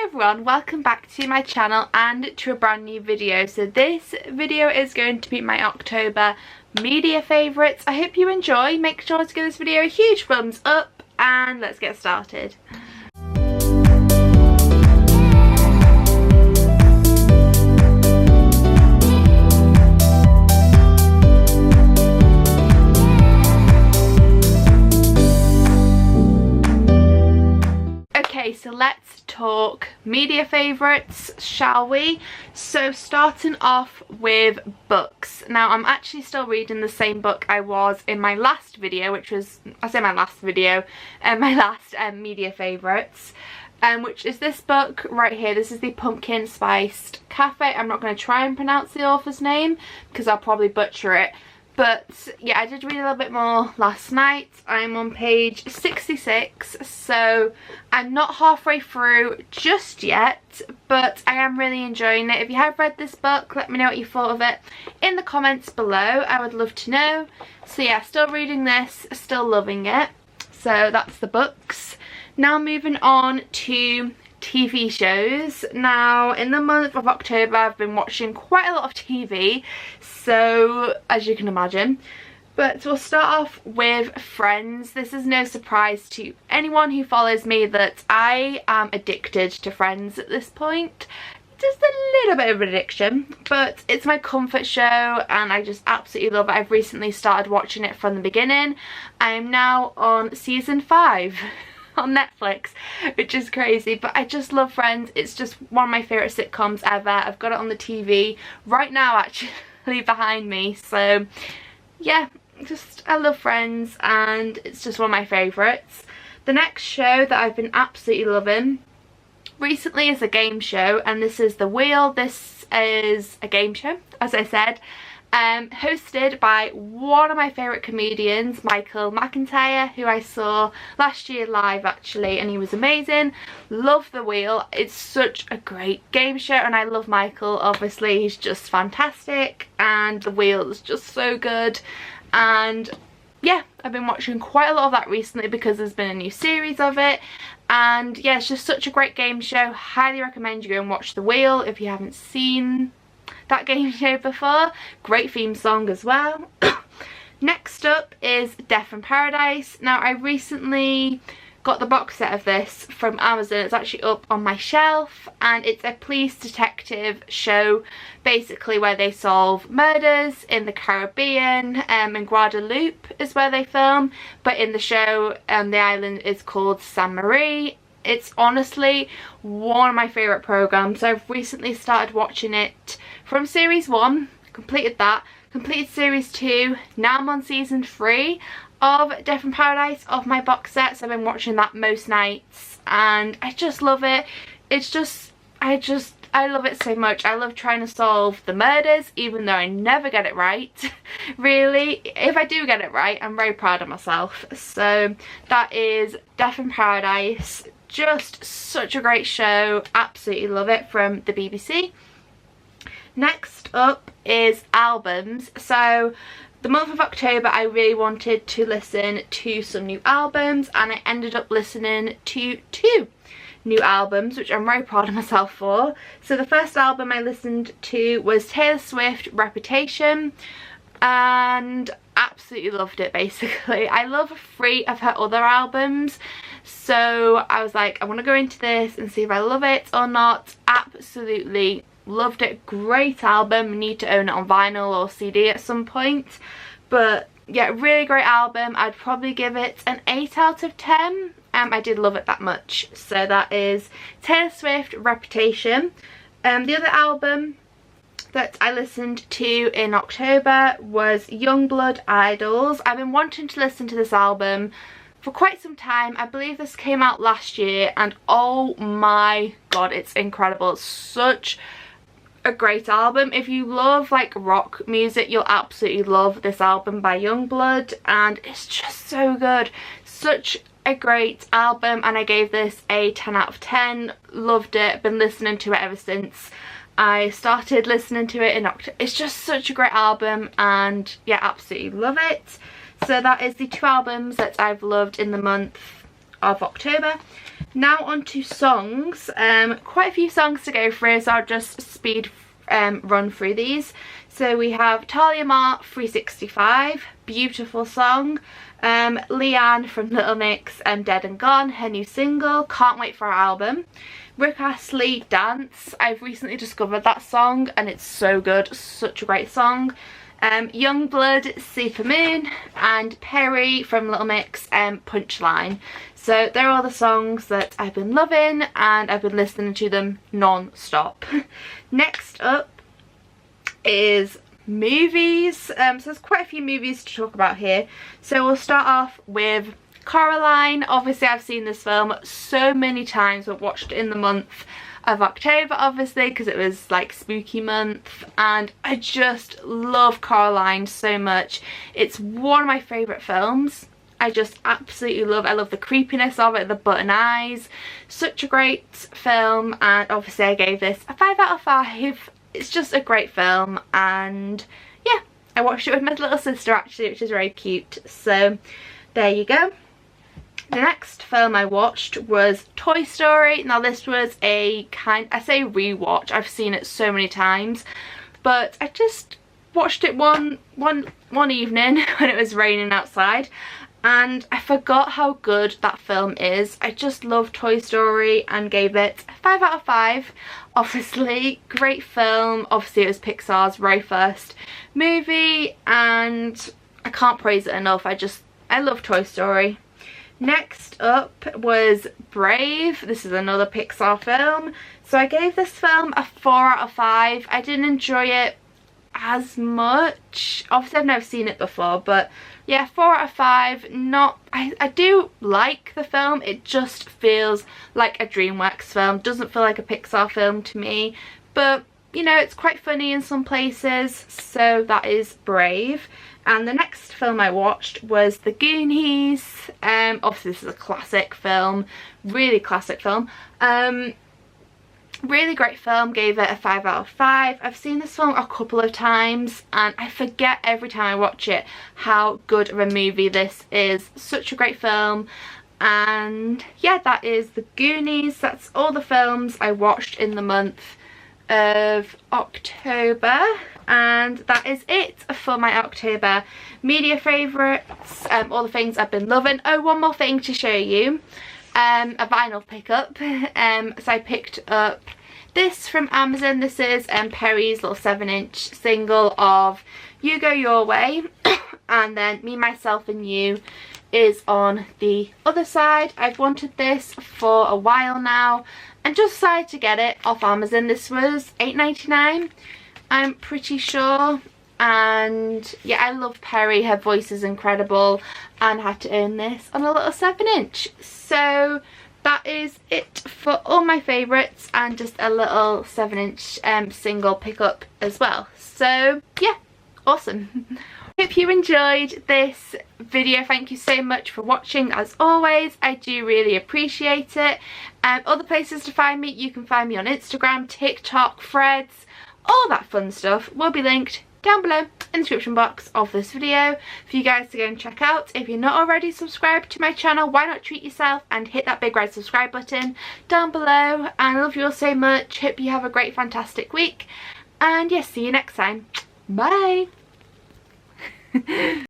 Hi everyone, welcome back to my channel and to a brand new video. So this video is going to be my October media favourites. I hope you enjoy. Make sure to give this video a huge thumbs up and let's get started. Okay, so let's talk media favourites, shall we? So starting off with books. Now I'm actually still reading the same book I was in my last video, which was, I say my last video, my last media favourites. Which is this book right here. This is the Pumpkin Spiced Cafe. I'm not going to try and pronounce the author's name because I'll probably butcher it. But yeah, I did read a little bit more last night. I'm on page 66, so I'm not halfway through just yet, but I am really enjoying it. If you have read this book, let me know what you thought of it in the comments below. I would love to know. So yeah, still reading this, still loving it. So that's the books. Now moving on to TV shows. Now in the month of October I've been watching quite a lot of TV, so as you can imagine, but we'll start off with Friends. This is no surprise to anyone who follows me that I am addicted to Friends at this point. Just a little bit of an addiction, but it's my comfort show and I just absolutely love it. I've recently started watching it from the beginning. I am now on season 5 on Netflix, which is crazy, but I just love Friends. It's just one of my favourite sitcoms ever. I've got it on the TV right now actually behind me, so yeah, just I love Friends and it's just one of my favourites. The next show that I've been absolutely loving recently is a game show, and this is The Wheel. This is a game show, as I said, hosted by one of my favourite comedians, Michael McIntyre, who I saw last year live actually, and he was amazing. Love The Wheel. It's such a great game show and I love Michael, obviously. He's just fantastic and The Wheel is just so good. And yeah, I've been watching quite a lot of that recently because there's been a new series of it. And yeah, it's just such a great game show. Highly recommend you go and watch The Wheel if you haven't seen that game show before. Great theme song as well. Next up is Death in Paradise. Now I recently got the box set of this from Amazon. It's actually up on my shelf and it's a police detective show basically where they solve murders in the Caribbean. In Guadeloupe is where they film, but in the show the island is called San Marie. It's honestly one of my favourite programmes. I've recently started watching it from series 1, completed that, completed series 2, now I'm on season 3 of Death in Paradise of my box set, so I've been watching that most nights and I just love it. It's just, I love it so much. I love trying to solve the murders even though I never get it right. Really, if I do get it right, I'm very proud of myself. So that is Death in Paradise. Just such a great show, absolutely love it, from the BBC. Next up is albums. So the month of October I really wanted to listen to some new albums and I ended up listening to 2 new albums, which I'm very proud of myself for. So the first album I listened to was Taylor Swift Reputation and absolutely loved it basically. I love 3 of her other albums, so I was like, I want to go into this and see if I love it or not. Absolutely loved it. Great album. Need to own it on vinyl or CD at some point, but yeah, really great album. I'd probably give it an 8 out of 10. I did love it that much. So that is Taylor Swift Reputation. The other album that I listened to in October was Youngblood Idols. I've been wanting to listen to this album for quite some time. I believe this came out last year and oh my god, it's incredible. It's such a great album. If you love like rock music, you'll absolutely love this album by Youngblood and it's just so good. Such a great album and I gave this a 10 out of 10. Loved it. Been listening to it ever since I started listening to it in October. It's just such a great album and yeah, absolutely love it. So that is the 2 albums that I've loved in the month of October. Now on to songs. Quite a few songs to go through, so I'll just speed run through these. So we have Talia Mar, 365, beautiful song. Leanne from Little Mix, Dead and Gone, her new single, can't wait for her album. Rick Astley, Dance, I've recently discovered that song and it's so good, such a great song. Youngblood, Supermoon, and Perry from Little Mix, Punchline. So they're all the songs that I've been loving and I've been listening to them non-stop. Next up is movies. So there's quite a few movies to talk about here. So we'll start off with Coraline. Obviously I've seen this film so many times. I've watched it in the month of October, obviously, because it was like spooky month, and I just love Coraline so much. It's one of my favourite films. I just absolutely love. I love the creepiness of it, the button eyes. Such a great film, and obviously I gave this a 5 out of 5. It's just a great film, and yeah, I watched it with my little sister actually, which is very cute. So there you go. The next film I watched was Toy Story. Now this was a I say rewatch, I've seen it so many times, but I just watched it one evening when it was raining outside, and I forgot how good that film is. I just love Toy Story and gave it a 5 out of 5. Obviously, great film. Obviously it was Pixar's very first movie and I can't praise it enough. I love Toy Story. Next up was Brave. This is another Pixar film. So I gave this film a 4 out of 5. I didn't enjoy it as much. Obviously I've never seen it before, but yeah, 4 out of 5. I do like the film. It just feels like a DreamWorks film. Doesn't feel like a Pixar film to me, but you know, it's quite funny in some places. So that is Brave. And the next film I watched was The Goonies. Obviously this is a classic film, really classic film. Really great film, gave it a 5 out of 5. I've seen this film a couple of times and I forget every time I watch it how good of a movie this is. Such a great film. And yeah, that is The Goonies. That's all the films I watched in the month of October, and that is it for my October media favourites, all the things I've been loving. Oh, one more thing to show you, a vinyl pickup. So I picked up this from Amazon. This is Perry's little 7-inch single of You Go Your Way and then Me, Myself and You is on the other side. I've wanted this for a while now and just decided to get it off Amazon. This was $8.99, I'm pretty sure. And yeah, I love Perry, her voice is incredible, and I had to earn this on a little 7-inch. So that is it for all my favourites and just a little 7-inch single pickup as well. So yeah, awesome. Hope you enjoyed this video. Thank you so much for watching. As always, I do really appreciate it. Other places to find me, you can find me on Instagram, TikTok, Threads, all that fun stuff will be linked down below in the description box of this video for you guys to go and check out. If you're not already subscribed to my channel, why not treat yourself and hit that big red subscribe button down below. And I love you all so much. Hope you have a great, fantastic week. And yes, see you next time. Bye.